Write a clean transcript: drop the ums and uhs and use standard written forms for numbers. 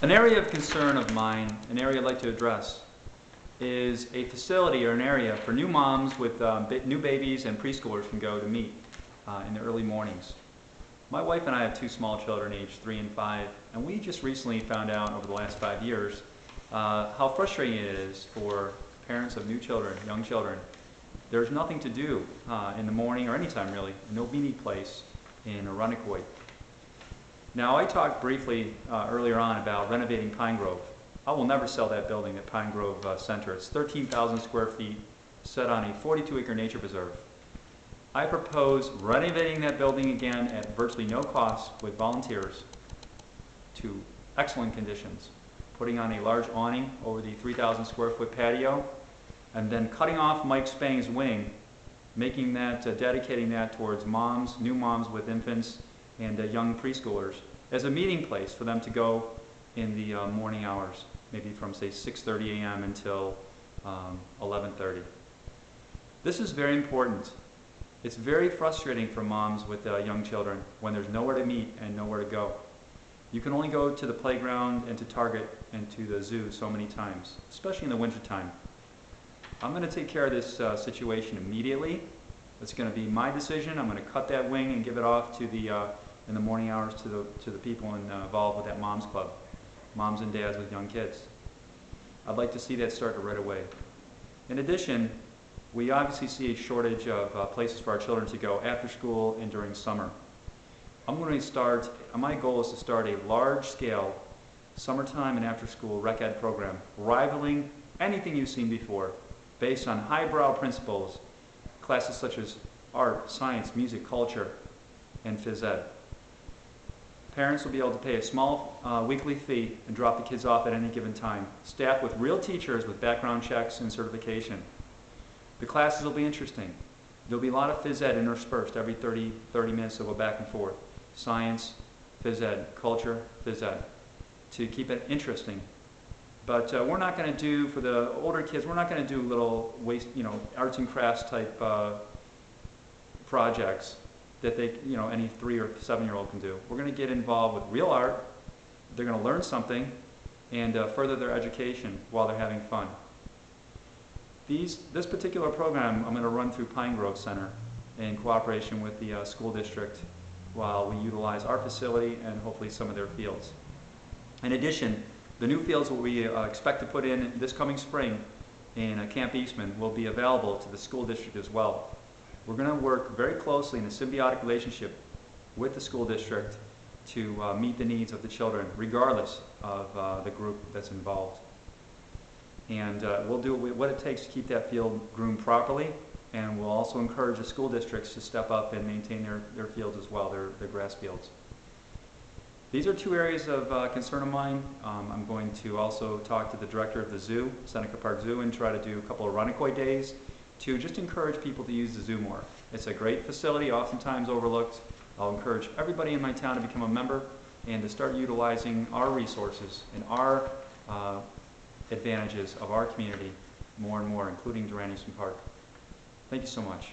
An area of concern of mine, an area I'd like to address, is a facility or an area for new moms with new babies and preschoolers can go to meet in the early mornings. My wife and I have two small children, aged 3 and 5, and we just recently found out over the last 5 years how frustrating it is for parents of new children, young children. There's nothing to do in the morning or anytime really, no meeting place in Irondequoit. Now, I talked briefly earlier on about renovating Pine Grove. I will never sell that building at Pine Grove Center. It's 13,000 square feet set on a 42-acre nature preserve. I propose renovating that building again at virtually no cost with volunteers to excellent conditions, putting on a large awning over the 3,000 square foot patio, and then cutting off Mike Spang's wing, making that, dedicating that towards moms, new moms with infants, and young preschoolers as a meeting place for them to go in the morning hours, maybe from say 6:30 a.m. until 11:30. This is very important. It's very frustrating for moms with young children when there's nowhere to meet and nowhere to go. You can only go to the playground and to Target and to the zoo so many times, especially in the wintertime. I'm going to take care of this situation immediately. It's going to be my decision. I'm going to cut that wing and give it off to the in the morning hours to the people involved with that Moms Club, moms and dads with young kids. I'd like to see that start right away. In addition, we obviously see a shortage of places for our children to go after school and during summer. My goal is to start a large-scale summertime and after-school rec ed program, rivaling anything you've seen before, based on highbrow principles, classes such as art, science, music, culture, and phys ed. Parents will be able to pay a small weekly fee and drop the kids off at any given time, staffed with real teachers with background checks and certification. The classes will be interesting. There'll be a lot of phys ed interspersed every 30 minutes. They'll go back and forth. Science, phys ed, culture, phys ed, to keep it interesting. But we're not going to do, for the older kids, we're not going to do little arts and crafts type projects that any 3 or 7-year-old can do. We're going to get involved with real art. They're going to learn something and further their education while they're having fun. This particular program I'm going to run through Pine Grove Center in cooperation with the school district while we utilize our facility and hopefully some of their fields. In addition, the new fields that we expect to put in this coming spring in Camp Eastman will be available to the school district as well. We're going to work very closely in a symbiotic relationship with the school district to meet the needs of the children, regardless of the group that's involved. And we'll do what it takes to keep that field groomed properly, and we'll also encourage the school districts to step up and maintain their fields as well, their grass fields. These are 2 areas of concern of mine. I'm going to also talk to the director of the zoo, Seneca Park Zoo, and try to do a couple of Irondequoit days to just encourage people to use the zoo more. It's a great facility, oftentimes overlooked. I'll encourage everybody in my town to become a member and to start utilizing our resources and our advantages of our community more and more, including Durand Eastman Park. Thank you so much.